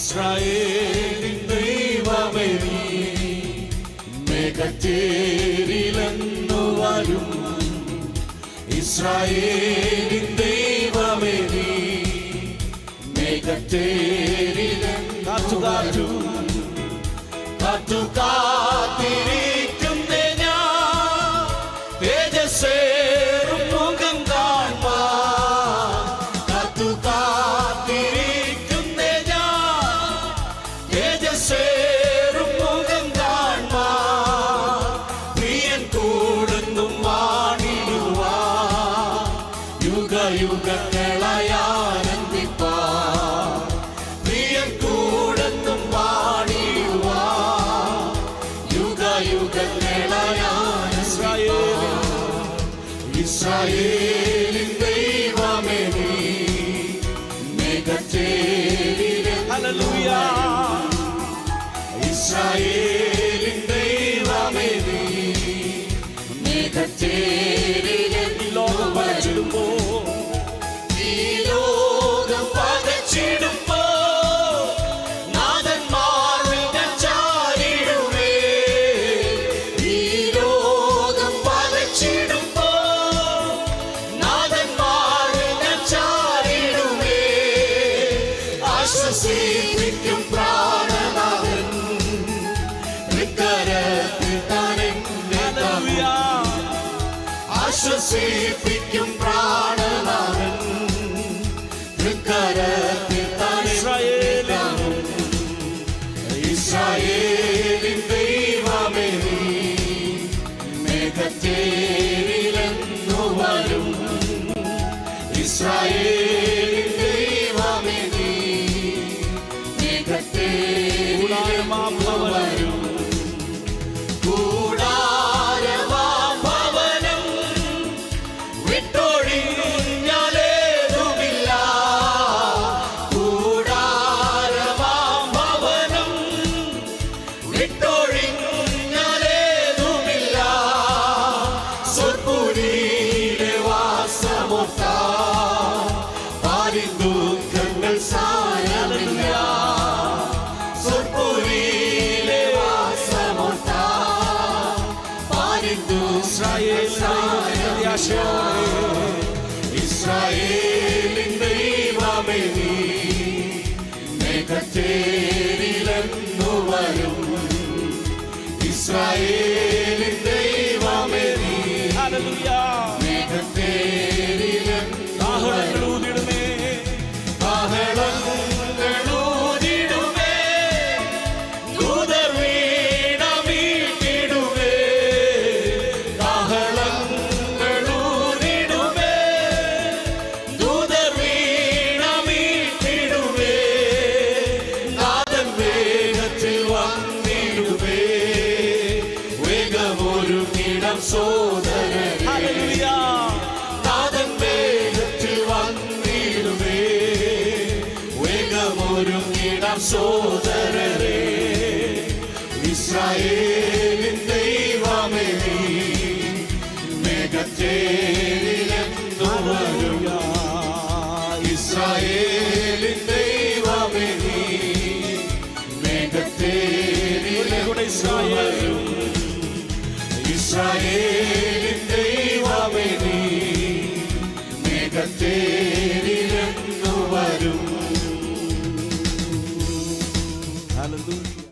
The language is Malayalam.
ഇസ്രായേലിൻ ദൈവമേ നീ മേഘത്തേരിലെന്നു വരും. ഇസ്രായേലിൻ ദൈവമേ നീ മേഘത്തേരിലെന്നു വരും. കാത്തിരിക്കുന്നേ ഞാൻ തേജസ്സേറും മുഖം കാൺമാൻ. കാത്തിരിക്കുന്നേ ഞാൻ തേജസ്സേറും മുഖം കാൺമാൻ. പ്രിയൻ കൂടുന്നും വാണിടുവാൻ യുഗയുഗങ്ങളായാനന്ദിപ്പാൻ. പ്രിയൻ കൂടുന്നും ഇസ്രായേലിൻ ദൈവമേ നീ മേഘത്തേരിലെന്നു വരും. ഇസ്രായേലിൻ ദൈവമേ നീ മേഘത്തേരിലെന്നു വരും. ഈ ലോകം പകച്ചിടുമ്പോ ആശ്വസിപ്പിക്കും പ്രാണനാഥൻ തൃക്കരത്തിൽ താനെന്നെ താങ്ങും. ആശ്വസിപ്പിക്കും പ്രാണനാഥൻ തൃക്കരത്തിൽ താനെന്നെ താങ്ങും. ഇസ്രായേലിൻ ദൈവമേ നീ മേഘത്തേരിലെന്നു വരും. ഇസ്രായേലിൻ ദൈവമേ നീ കൂടാരമാം ഭവനം വിട്ടൊഴിഞ്ഞാലേതുമില്ല. കൂടാരമാം ഭവനം വിട്ടൊഴിഞ്ഞാലേതുമില്ല. സ്വർഗ്ഗപുരിയിലെ വാസമോർത്താൽ പാരിൻ ദുഃഖങ്ങൾ സാരമില്ല. ഇസ്രായേലിൻ ദൈവമേ നീ മേഘത്തേരിലെന്നു വരും. ഇസ്രായേലിൻ ദൈവമേ നീ മേഘത്തേരിലെന്നു വരും. കാഹളങ്ങളൂതിടുമേ ദൂതർ വീണ മീട്ടിടുമേ. കാഹളങ്ങളൂതിടുമേ ദൂതർ വീണ മീട്ടിടുമേ. നാഥൻ വേഗത്തിൽ വന്നിടുമേ. വേഗമൊരുങ്ങിടം സോദരനേ. നാഥൻ വേഗത്തിൽ വന്നിടുമേ. വേഗമൊരുങ്ങിടം സോദരനേ. ഇസ്രായേലിൻ ദൈവമേ നീ മേഘത്തേരിലെന്നു വരും. ഇസ്രായേലിൻ ദൈവമേ നീ മേഘത്തേരിലെന്നു വരും. ഇസ്രായേലിൻ ദൈവമേ നീ മേഘത്തേരിലെന്നു വരും. Hallelujah.